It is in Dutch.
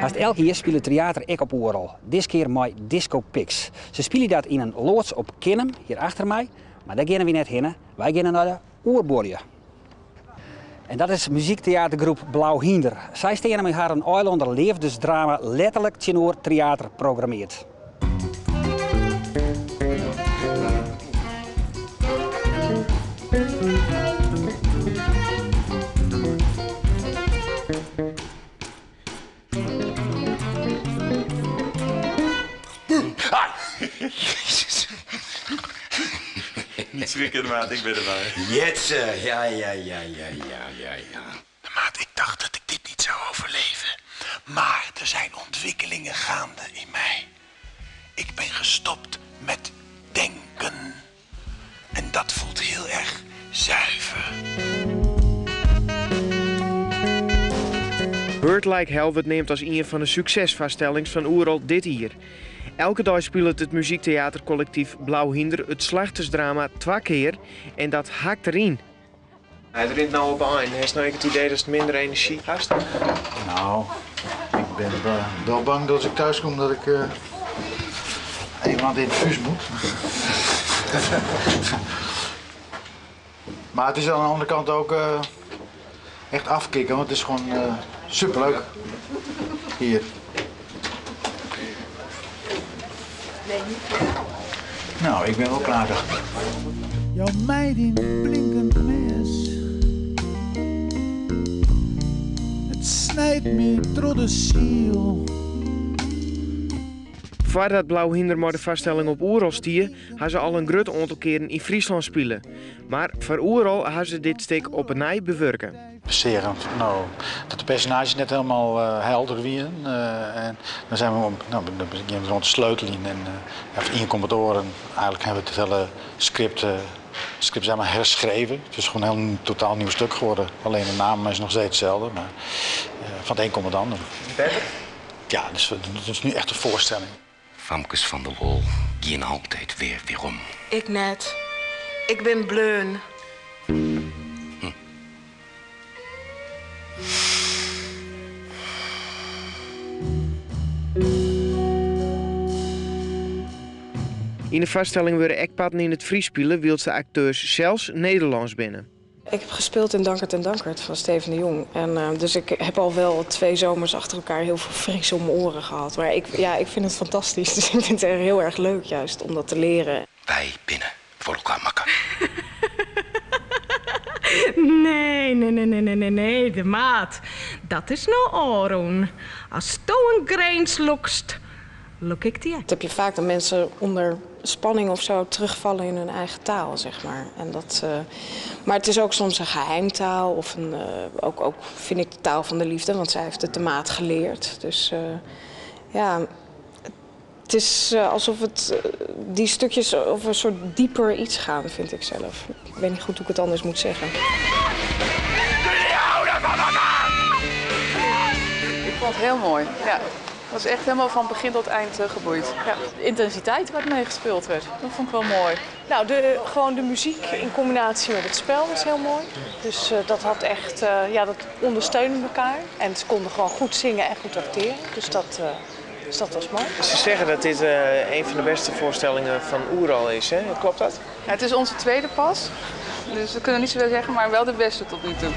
Haast elke jaar speelt theater ik op Oeral. Dit keer met Disco Pix. Ze spelen dat in een loods op Kinnem, hier achter mij. Maar daar gaan we net heen. Wij gaan naar de Oerborje. En dat is muziektheatergroep Blauw Hinder. zij staan met haar een Eilander levensdrama letterlijk tenor theater programmeert. Niet schrikken, maat, ik ben erbij. Jetse, ja. Maat, ik dacht dat ik dit niet zou overleven. Maar er zijn ontwikkelingen gaande in mij. Ik ben gestopt met denken. En dat voelt heel erg zuiver. Word Like Hell neemt als een van de succesvaststellings van Oeral dit jaar. Elke dag speelt het muziektheatercollectief Blauw Hinder het slachtersdrama 2 keer en dat haakt erin. Hij rint nou op aan. Hij is nou het idee dat het minder energie heeft. Nou, ik ben wel bang dat als ik thuis kom dat ik even aan het infuus moet. Maar het is aan de andere kant ook echt afkicken, want het is gewoon superleuk hier. Nou, ik ben wel klaar. Jouw meid in blinkend mes. Het snijdt me door de ziel. Voordat Blauw Hinder maar de vaststelling op Oeral stier, hadden ze al een groot aantal keren in Friesland spelen. Maar voor Oeral hadden ze dit stuk op een nij bewerken. Beserend, nou, dat de personages net helemaal helder waren. En dan zijn we dan beginnen we rond de sleutel in en even inkomen door. En eigenlijk hebben we het hele script zijn maar herschreven. Het is gewoon een heel totaal nieuw stuk geworden. Alleen de naam is nog steeds hetzelfde, maar van het een komt het ander. Beter? Ja, dus het is nu echt een voorstelling. Famkes van der Wol gaan altijd weer om. Ik net. Ik ben bleun. In de vaststelling worden ekpaden in het Fries spelen, wilden de acteurs zelfs Nederlands binnen. Ik heb gespeeld in Dankert en Dankert van Steven de Jong. En, dus ik heb al wel 2 zomers achter elkaar heel veel Fries om mijn oren gehad. Maar ik vind het fantastisch. Dus ik vind het heel erg leuk juist om dat te leren. Wij binnen voor elkaar makken. Nee, de maat. Dat is nou Aron. Als je een grens lookst, look ik die. Dat heb je vaak dat mensen onder spanning of zo terugvallen in hun eigen taal, zeg maar. En dat, maar het is ook soms een geheimtaal of ook vind ik de taal van de liefde, want zij heeft het de maat geleerd. Dus ja, het is alsof die stukjes over een soort dieper iets gaan, vind ik zelf. Ik weet niet goed hoe ik het anders moet zeggen. Jullie houden van elkaar! Ik vond het heel mooi, ja. Het was echt helemaal van begin tot eind geboeid. Ja. De intensiteit wat meegespeeld werd, dat vond ik wel mooi. Nou, gewoon de muziek in combinatie met het spel was heel mooi. Dus dat had echt, dat ondersteunde elkaar. En ze konden gewoon goed zingen en goed acteren. Dus dat was mooi. Ze zeggen dat dit een van de beste voorstellingen van Oeral is, hè? Klopt dat? Ja, het is onze tweede pas, dus we kunnen niet zoveel zeggen, maar wel de beste tot nu toe.